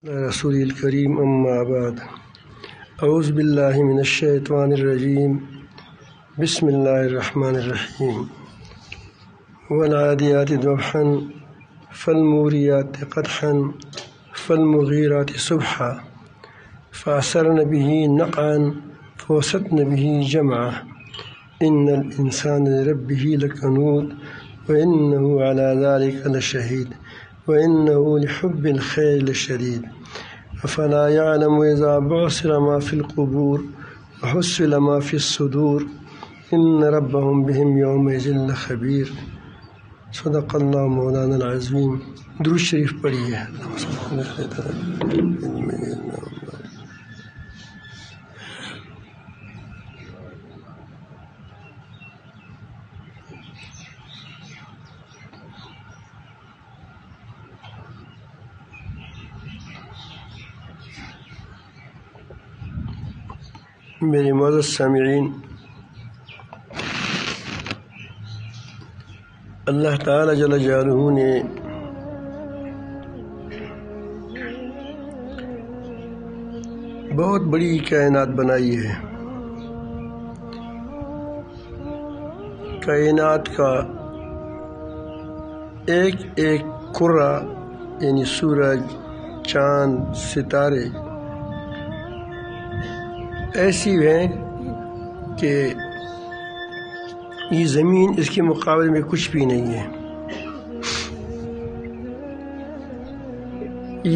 رسول الكريم أما بعد أعوذ بالله من الشيطان الرجيم بسم الله الرحمن الرحيم والعاديات ضبحا فالموريات قدحا فالمغيرات صبحا فأثرن به نقعا فوسطن به جمعا إن الإنسان لربه لكنود وإنه على ذلك لشهيد وإنه لحب الخير لشديد أفلا يعلم إذا بعثر ما في القبور وحصل ما في الصدور إن ربهم بهم يومئذ لخبير صدق اللہ مولانا العظیم۔ درود شریف پڑھیے۔ میرے معزز سامعین، اللہ تعالیٰ جل جلالہ نے بہت بڑی کائنات بنائی ہے۔ کائنات کا ایک ایک کرہ یعنی سورج، چاند، ستارے ایسی ہیں کہ یہ زمین اس کے مقابلے میں کچھ بھی نہیں ہے۔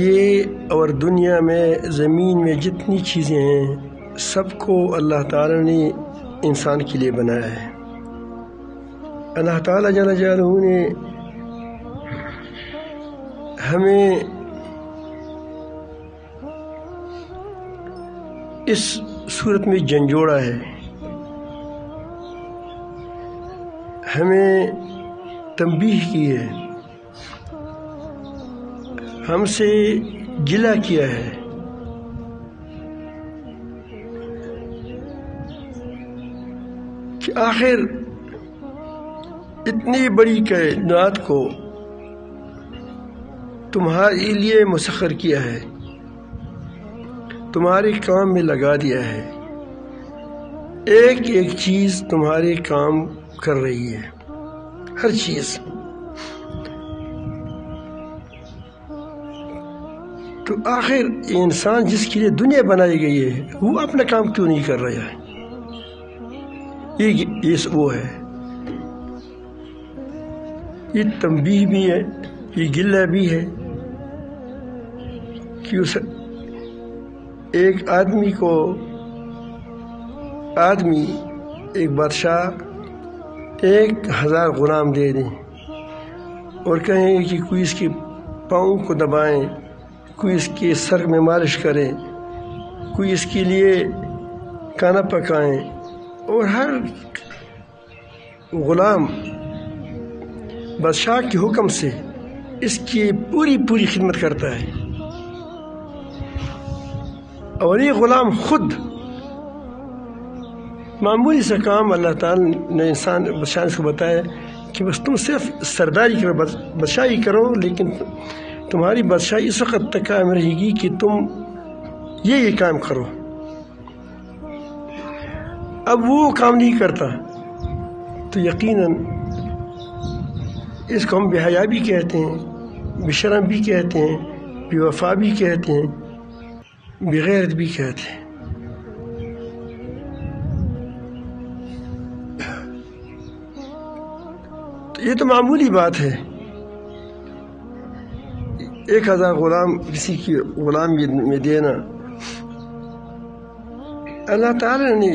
یہ اور دنیا میں زمین میں جتنی چیزیں ہیں سب کو اللہ تعالیٰ نے انسان کے لیے بنایا ہے۔ اللہ تعالیٰ جل جلالہ نے ہمیں اس صورت میں جھنجھوڑا ہے، ہمیں تنبیہ کی ہے، ہم سے گلہ کیا ہے کہ آخر اتنی بڑی کائنات کو تمہارے لیے مسخر کیا ہے، تمہارے کام میں لگا دیا ہے، ایک ایک چیز تمہارے کام کر رہی ہے، ہر چیز۔ تو آخر انسان جس کے لیے دنیا بنائی گئی ہے وہ اپنا کام کیوں نہیں کر رہا ہے؟ یہ وہ ہے، یہ تنبیہ بھی ہے، یہ گلہ بھی ہے کہ اس ایک ایک بادشاہ 1000 غلام دے دیں اور کہیں کہ کوئی اس کے پاؤں کو دبائیں، کوئی اس کے سر میں مالش کرے، کوئی اس کے لیے کھانا پکائیں، اور ہر غلام بادشاہ کے حکم سے اس کی پوری خدمت کرتا ہے۔ اور یہ غلام خود معمولی سا کام اللہ تعالیٰ نے بادشاہ کو بتایا کہ بس تم صرف سرداری کرو، بادشاہی کرو، لیکن تمہاری بادشاہی اس وقت تک قائم رہے گی کہ تم یہ کام کرو۔ اب وہ کام نہیں کرتا تو یقیناً اس کو ہم بے حیا بھی کہتے ہیں، بے شرم بھی کہتے ہیں، بے وفا بھی کہتے ہیں، بغیرت بھی کہتے ہیں۔ تو یہ تو معمولی بات ہے، 1000 غلام کسی کی غلامی میں دینا۔ اللہ تعالیٰ نے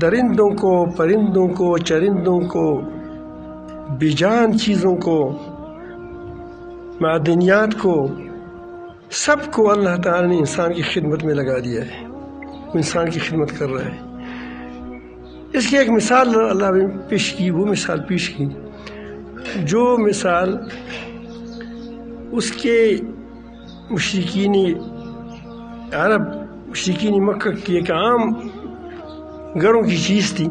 درندوں کو، پرندوں کو، چرندوں کو، بیجان چیزوں کو، معدنیات کو، سب کو اللہ تعالیٰ نے انسان کی خدمت میں لگا دیا ہے، وہ انسان کی خدمت کر رہا ہے۔ اس کی ایک مثال اللہ نے پیش کی، وہ مثال پیش کی جو مثال اس کے مشرکین عرب، مشرکین مکہ کی ایک عام گھروں کی چیز تھی۔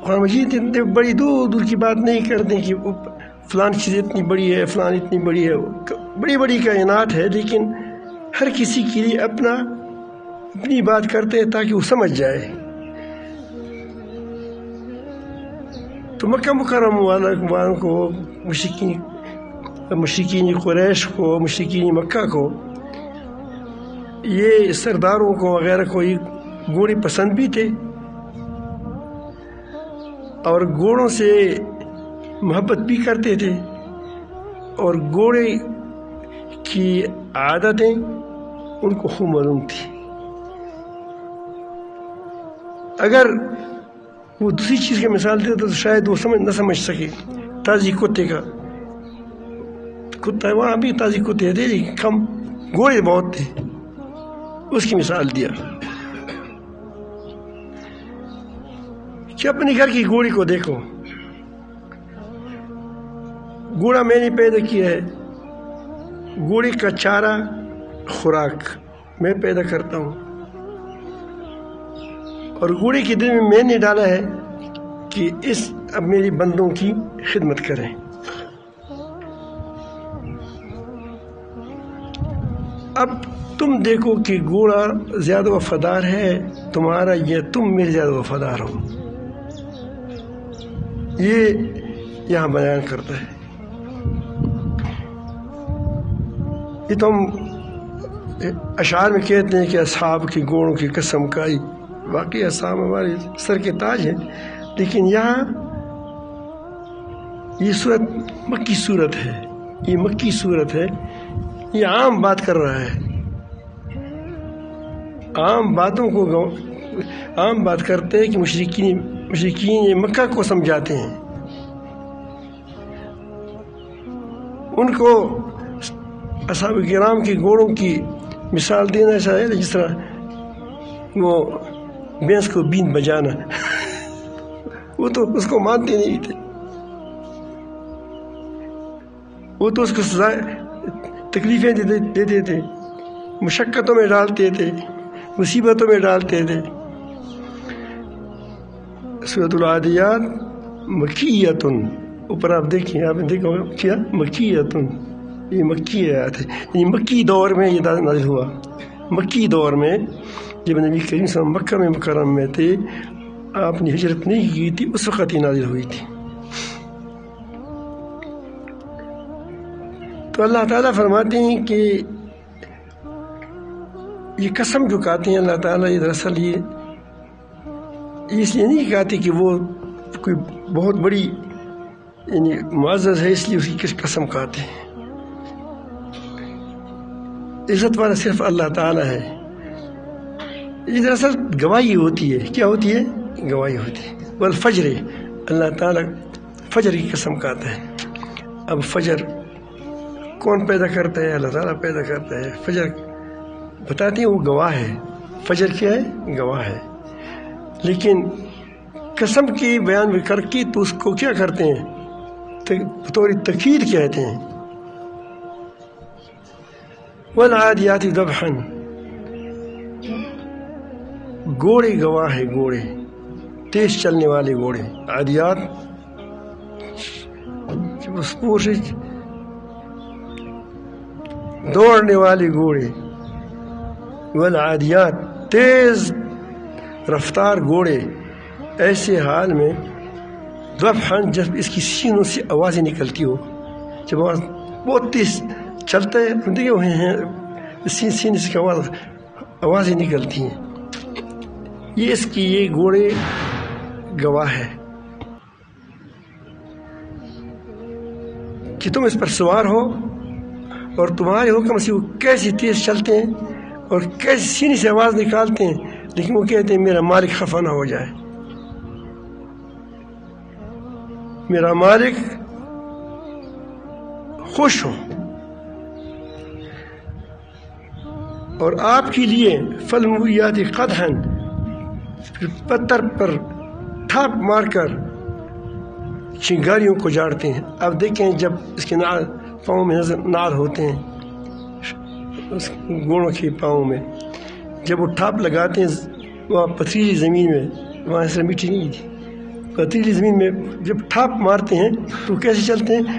قرآن مجید بڑی دور کی بات نہیں کرتے کہ فلان چیز اتنی بڑی ہے، فلان اتنی بڑی ہے، بڑی بڑی کائنات ہے، لیکن ہر کسی کے لیے اپنی بات کرتے ہیں تاکہ وہ سمجھ جائے۔ تو مکہ مکرمہ والوں کو، مشرکین قریش کو، مشرکین مکہ کو، یہ سرداروں کو وغیرہ کو یہ گھوڑے پسند بھی تھے، اور گھوڑوں سے محبت بھی کرتے تھے، اور گھوڑے کی عادتیں ان کو خوب معلوم تھی۔ اگر وہ دوسری چیز کی مثال دیتے تو شاید وہ نہ سمجھ سکے۔ تازی کتے کا کتا وہاں بھی تازی کتے تھے لیکن کم، گھوڑے بہت تھے، اس کی مثال دیا کہ اپنے گھر کی گھوڑی کو دیکھو، گھوڑا میں نے پیدا کیا ہے، گھوڑے کا چارہ خوراک میں پیدا کرتا ہوں، اور گھوڑے کے دل میں نے ڈالا ہے کہ اب میری بندوں کی خدمت کریں۔ اب تم دیکھو کہ گھوڑا زیادہ وفادار ہے تمہارا یا تم میرے زیادہ وفادار ہو، یہ یہاں بیان کرتا ہے۔ یہ تو ہم اشعار میں کہتے ہیں کہ اصحاب کی گھوڑوں کی قسم کھائی، واقعی اصحاب ہمارے سر کے تاج ہیں، لیکن یہاں یہ صورت مکی صورت ہے، یہ مکی صورت ہے، یہ عام بات کر رہا ہے، عام باتوں کو عام بات کرتے ہیں کہ مشرکین مکہ کو سمجھاتے ہیں، ان کو اصحاب کرام کی گھوڑوں کی مثال دینا چاہے جس طرح وہ بھینس کو بین بجانا وہ تو اس کو مانتے نہیں تھے، وہ تو اس کو تکلیفیں دیتے تھے، مشقتوں میں ڈالتے تھے، مصیبتوں میں ڈالتے تھے۔ سورۃ العادیات مکیۃ، اوپر آپ دیکھیں، آپ نے دیکھا کیا مکیۃ، یہ مکی آیات ہے، یعنی مکی دور میں یہ نازل ہوا، مکی دور میں جب نبی کریم صلی اللہ علیہ وسلم مکہ میں مکرمہ میں تھے، آپ نے ہجرت نہیں کی تھی، اس وقت ہی نازل ہوئی تھی۔ تو اللہ تعالیٰ فرماتے ہیں کہ یہ قسم جو کہتے ہیں اللہ تعالیٰ، یہ دراصل یہ اس لیے نہیں کہتے کہ وہ کوئی بہت بڑی یعنی معزز ہے اس لیے اس کی قسم کھاتے ہیں، عزت والا صرف اللہ تعالیٰ ہے۔ یہ دراصل گواہی ہوتی ہے، کیا ہوتی ہے؟ گواہی ہوتی ہے۔ والفجر، اللہ تعالیٰ فجر کی قسم کھاتا ہے۔ اب فجر کون پیدا کرتا ہے؟ اللہ تعالیٰ پیدا کرتا ہے۔ فجر بتاتے ہیں وہ گواہ ہے، فجر کیا ہے؟ گواہ ہے، لیکن قسم کی بیان بھی کر کے تو اس کو کیا کرتے ہیں؟ بطور تاکید کہتے ہیں۔ والعادیات ضبحا، گھوڑے گواہ ہے، گھوڑے تیز چلنے والے گھوڑے، عادیات دوڑنے والے گھوڑے، والعادیات تیز رفتار گھوڑے، ایسے حال میں ضبحا جب اس کی سینوں سے آوازیں نکلتی ہو، جب آواز بہت تیز چلتا ہے دیکھو سینے سے آوازیں نکلتی ہیں، یہ اس کی یہ گھوڑے گواہ ہے کہ تم اس پر سوار ہو، اور تمہارے حکم سے وہ کیسے تیز چلتے ہیں اور کیسے سینے سے آواز نکالتے ہیں، لیکن وہ کہتے ہیں میرا مالک خفا نہ ہو جائے، میرا مالک خوش ہو۔ اور آپ کے لیے فالموریات قدحا، پتھر پر تھاپ مار کر چنگاریوں کو جاڑتے ہیں۔ اب دیکھیں جب اس کے پاؤں میں نال ہوتے ہیں، اس گھوڑوں کے پاؤں میں جب وہ ٹھاپ لگاتے ہیں وہاں پتھریلی زمین میں، وہاں سے مٹی نہیں تھی، پتھریلی زمین میں جب ٹھاپ مارتے ہیں تو کیسے چلتے ہیں؟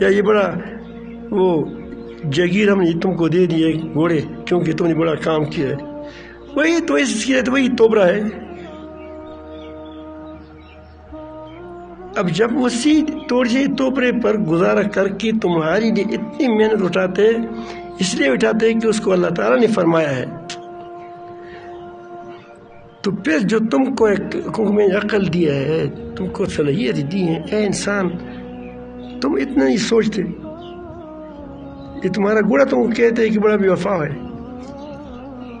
یا یہ بڑا وہ جگیر ہم نے تم کو دے دیے گھوڑے کیونکہ تم نے بڑا کام کیا ہے، وہی تو اس کی تو وہی توبرا ہے. اب جب اسی توڑے توبرے پر گزارا کر کے تمہاری لیے اتنی محنت اٹھاتے، اس لیے اٹھاتے کہ اس کو اللہ تعالیٰ نے فرمایا ہے، تو پھر جو تم کو ایک حکم عقل دیا ہے، تم کو صلاحیت دی ہے، اے انسان تم اتنا نہیں سوچتے. یہ تمہارا گھوڑا تم کو کہتے ہیں کہ بڑا بے وفا ہے،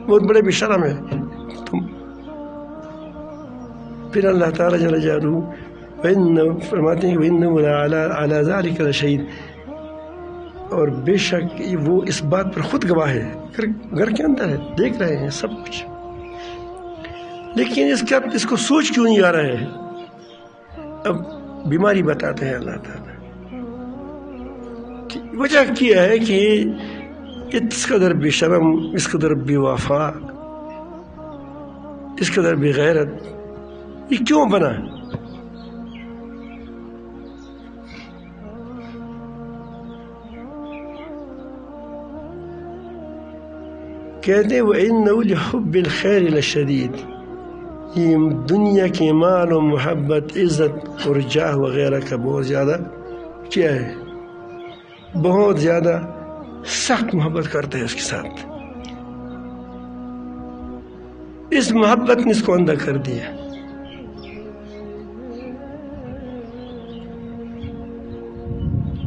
بہت بڑے بے شرم ہے تم. پھر اللہ تعالیٰ جل جلالہ فرماتے ہیں کہ وَإِنَّهُ عَلَى ذَلِكَ لَشَهِيدٌ، اور بے شک وہ اس بات پر خود گواہ ہے، گھر کے اندر ہے، دیکھ رہے ہیں سب کچھ، لیکن اس کو سوچ کیوں نہیں آ رہا ہے. اب بیماری بتاتے ہیں اللہ تعالیٰ، وجہ کیا ہے کہ اس قدر بے شرم، اس قدر بے وفا، اس قدر بے غیرت یہ کیوں بنا؟ کہتے ہیں وَإِنَّهُ لِحُبِّ الْخَيْرِ لَشَدِيدٌ، یہ دنیا کی مال و محبت، عزت اور جاہ وغیرہ کا بہت زیادہ کیا ہے، بہت زیادہ سخت محبت کرتے ہیں اس کے ساتھ. اس محبت نے اس کو اندھا کر دیا.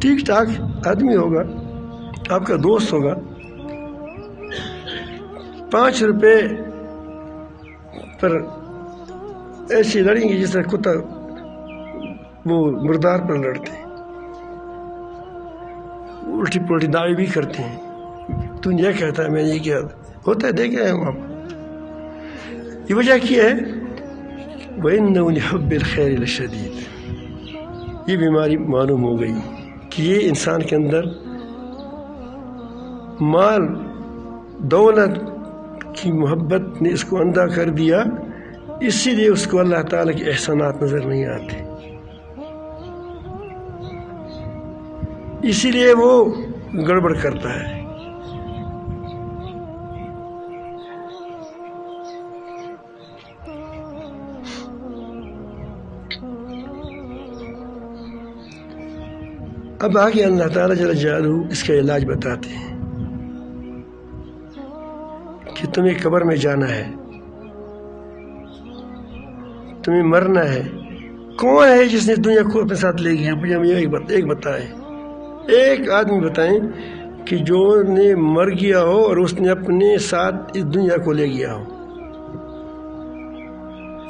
ٹھیک ٹھاک آدمی ہوگا، آپ کا دوست ہوگا، 5 روپے پر ایسی لڑیں گے جس طرح کتا وہ مردار پر لڑتے ہیں، الٹی پلٹی دعوی بھی کرتے ہیں، تو یہ کہتا ہے میں یہ کیا ہوتا ہے، دیکھ رہے ہوں آپ. یہ وجہ کیا ہے وَإِنَّهُ لِحُبِّ الْخَيْرِ لَشَدِيدٌ، یہ بیماری معلوم ہو گئی کہ یہ انسان کے اندر مال دولت کی محبت نے اس کو اندھا کر دیا، اسی لیے اس کو اللہ تعالیٰ کے احسانات نظر نہیں آتے، اسی لیے وہ گڑبڑ کرتا ہے. اب آگے اللہ تعالیٰ جل جلالہ اس کا علاج بتاتے ہیں کہ تمہیں قبر میں جانا ہے، تمہیں مرنا ہے. کون ہے جس نے دنیا کو اپنے ساتھ لے گیا؟ مجھے ہمیں ایک بتائیں، ایک آدمی بتائیں کہ جو نے مر گیا ہو اور اس نے اپنے ساتھ اس دنیا کو لے گیا ہو.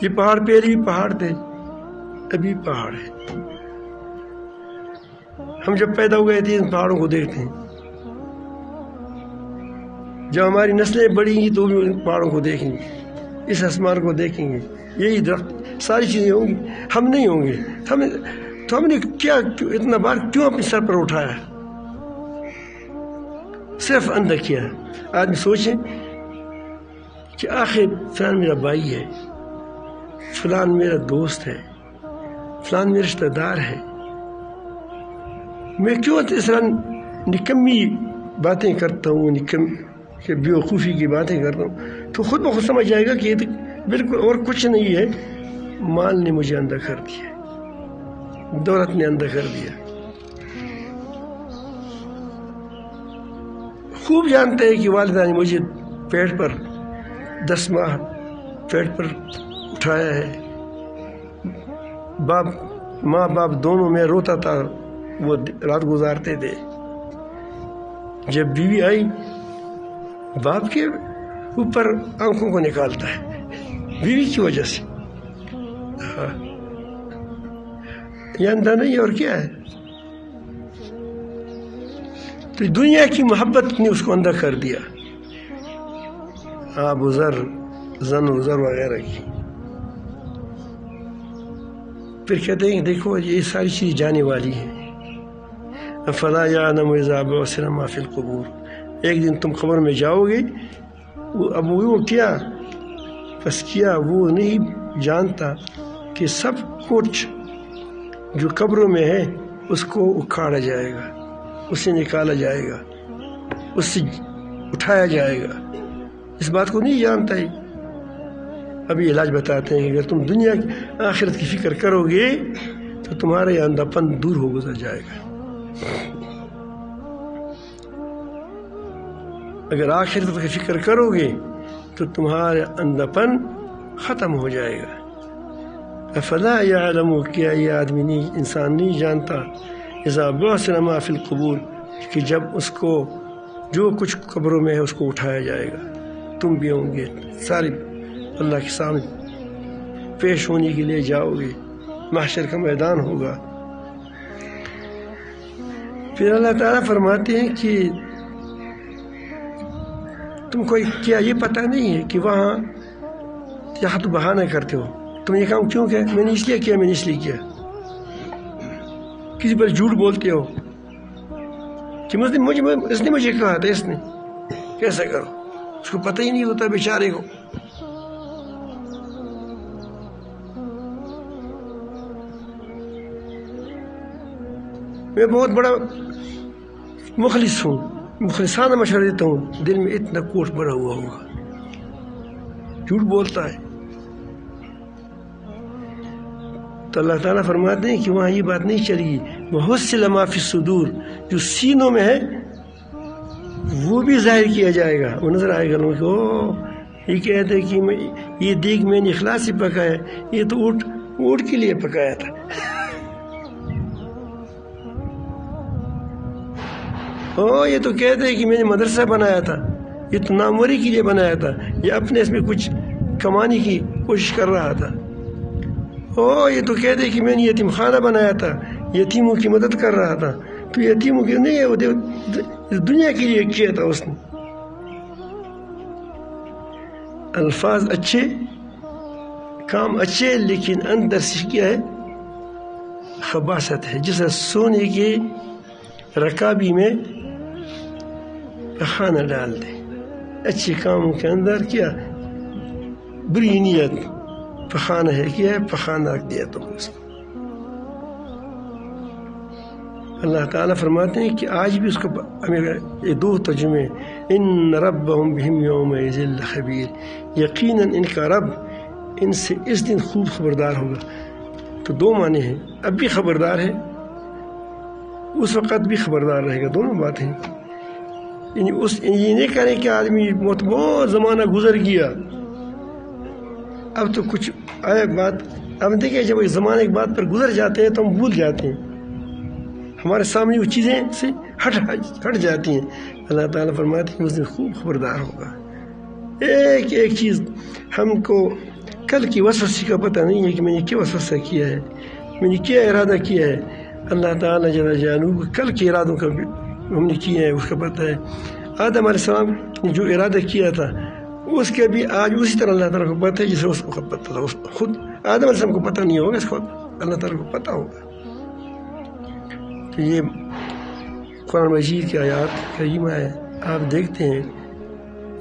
یہ پہاڑ پہلے بھی پہاڑ تھے، ابھی پہاڑ ہے. ہم جب پیدا ہو گئے تھے ان پہاڑوں کو دیکھتے ہیں، جب ہماری نسلیں بڑھیں گی تو بھی ان پہاڑوں کو دیکھیں گے، اس آسمان کو دیکھیں گے، یہی درخت ساری چیزیں ہوں گی، ہم نہیں ہوں گے. ہم نے کیا اتنا بار کیوں اپنے سر پر اٹھایا؟ صرف اندھا کیا. آدمی سوچیں کہ آخر فلان میرا بھائی ہے، فلان میرا دوست ہے، فلان میرا رشتہ دار ہے، میں کیوں اس طرح نکمی باتیں کرتا ہوں، کہ بیوقوفی کی باتیں کرتا ہوں؟ تو خود بخود سمجھ جائے گا کہ یہ تو بالکل اور کچھ نہیں ہے، مال نے مجھے اندھا کر دیا، دولت نے اندھا کر دیا. خوب جانتے ہیں کہ والدہ نے مجھے پیٹ پر 10 ماہ پیٹ پر اٹھایا ہے، ماں باپ دونوں میں روتا تھا، وہ رات گزارتے تھے. جب بیوی آئی باپ کے اوپر آنکھوں کو نکالتا ہے بیوی کی وجہ سے. یہ اندھا نہیں اور کیا ہے؟ تو دنیا کی محبت نے اس کو اندھا کر دیا، آب و زر، زن و زر وغیرہ کی. پھر کہتے ہیں کہ دیکھو یہ ساری چیز جانے والی ہیں. فَلَا يَعْلَمُ إِذَا بُعْثِرَ مَا فِي الْقُبُورِ، ایک دن تم قبر میں جاؤ گے، اب وہ کیا بس کیا وہ نہیں جانتا کہ سب کچھ جو قبروں میں ہے اس کو اکھاڑا جائے گا، اسے نکالا جائے گا، اس سے اٹھایا جائے گا. اس بات کو نہیں جانتا ہے. ابھی علاج بتاتے ہیں کہ اگر تم دنیا آخرت کی فکر کرو گے تو تمہارا یہ اندھا پن دور ہو گزر جائے گا. اگر آخرت کی فکر کرو گے تو تمہارا اندھا پن ختم ہو جائے گا. افلا یعلم، کیا یہ آدمی نہیں، انسان نہیں جانتا، اذا بعثر ما فی القبور، کہ جب اس کو جو کچھ قبروں میں ہے اس کو اٹھایا جائے گا. تم بھی ہوں گے، سارے اللہ کے سامنے پیش ہونے کے لیے جاؤ گے، محشر کا میدان ہوگا. پھر اللہ تعالیٰ فرماتے ہیں کہ تم کو کیا یہ پتہ نہیں ہے کہ وہاں یہاں تو بہانہ کرتے ہو، تم یہ کام کیوں کیا؟ میں نے اس لیے کیا، میں نے اس لیے کیا. کسی پر جھوٹ بولتے ہو کہ اس نے مجھے کہا تھا، اس نے کیسا کرو، اس کو پتہ ہی نہیں ہوتا بیچارے کو. میں بہت بڑا مخلص ہوں، مخلصانہ مشورہ دیتا ہوں، دل میں اتنا کوٹ بھرا ہوا ہوگا، جھوٹ بولتا ہے. تو اللہ تعالیٰ فرماتے ہیں کہ وہاں یہ بات نہیں چلے گی. وَحُصِّلَ مَا فِي الصُّدُورِ، جو سینوں میں ہے وہ بھی ظاہر کیا جائے گا، وہ نظر آئے گا لوگوں کو. یہ کہتے ہیں کہ یہ دیکھ میں نے اخلاص سے پکایا، یہ تو اونٹ کے لیے پکایا تھا. یہ تو کہتے ہیں کہ میں نے مدرسہ بنایا تھا، یہ تو ناموری کے لیے بنایا تھا، یہ اپنے اس میں کچھ کمانے کی کوشش کر رہا تھا. یہ تو کہتے ہیں کہ میں نے یتیم خانہ بنایا تھا، یتیموں کی مدد کر رہا تھا. تو یتیموں کی نہیں ہے، وہ دنیا کے لیے کیا تھا اس نے. الفاظ اچھے، کام اچھے، لیکن اندر سے کیا ہے؟ خباثت ہے. جیسے سونے کے رکابی میں پخانہ ڈال دے. اچھے کاموں کے اندر کیا بری نیت، پخانہ ہے، کیا ہے؟ پخانہ رکھ دیا تم اس کو. اللہ تعالیٰ فرماتے ہیں کہ آج بھی اس کو یہ دو ترجمے، ان ربهم بهم یومئذ لخبیر، یقیناً ان کا رب ان سے اس دن خوب خبردار ہوگا. تو دو معنی ہیں، اب بھی خبردار ہے، اس وقت بھی خبردار رہے گا، دونوں باتیں. یہ نہیں کریں کہ آدمی بہت زمانہ گزر گیا، اب تو کچھ آئے بات. اب دیکھیں جب ایک زمانے کی بات پر گزر جاتے ہیں تو ہم بھول جاتے ہیں، ہمارے سامنے وہ چیزیں سے ہٹ جاتی ہیں. اللہ تعالیٰ فرماتے ہیں کہ اس دن خوب خبردار ہوگا. ایک ایک چیز ہم کو کل کی وسوسے کا پتہ نہیں ہے کہ میں نے کیا وسوسہ کیا ہے، میں نے کیا ارادہ کیا ہے. اللہ تعالیٰ جل جلالہ کل کے ارادوں کا بھی ہم نے کیا ہے، اس کا پتہ ہے. آدم علیہ السلام نے جو ارادہ کیا تھا اس کے بھی آج اسی طرح اللہ تعالیٰ کو پتہ ہے جسے اس کو پتہ تھا. خود آدم علیہ السلام کو پتہ نہیں ہوگا، اس کو اللہ تعالیٰ کو پتہ ہوگا. تو یہ قرآن مجید کی آیات کریمہ ہے. آپ دیکھتے ہیں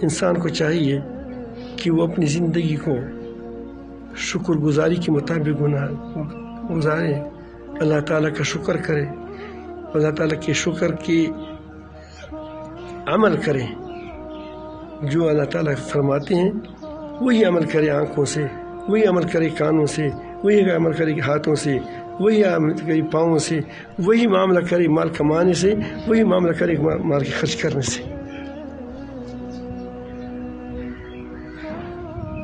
انسان کو چاہیے کہ وہ اپنی زندگی کو شکر گزاری کے مطابق گزارے، اللہ تعالیٰ کا شکر کرے، اللہ تعالیٰ کے شکر کی عمل کریں. جو اللہ تعالیٰ فرماتے ہیں وہی عمل کرے، آنکھوں سے وہی عمل کرے، کانوں سے وہی عمل کرے، ہاتھوں سے وہی عمل کرے، پاؤں سے وہی معاملہ کرے، مال کمانے سے وہی معاملہ کرے، مال کے خرچ کرنے سے.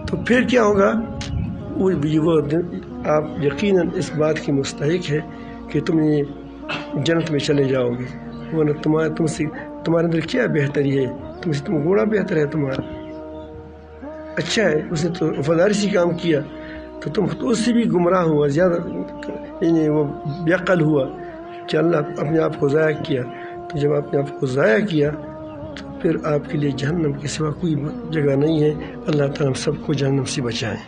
تو پھر کیا ہوگا؟ وہ آپ یقیناً اس بات کی مستحق ہے کہ تم یہ جنت میں چلے جاؤ گے. ورنہ تمہارے اندر کیا بہتری ہے؟ تم گھوڑا بہتر ہے، تمہارا اچھا ہے، اس نے تو وفاداری سے کام کیا، تو تم تو اس سے بھی گمراہ ہوا، زیادہ یعنی وہ بیعقل ہوا کہ اللہ اپنے آپ کو ضائع کیا. تو جب اپنے آپ کو ضائع کیا تو پھر آپ کے لیے جہنم کے سوا کوئی جگہ نہیں ہے. اللہ تعالیٰ ہم سب کو جہنم سے بچائیں.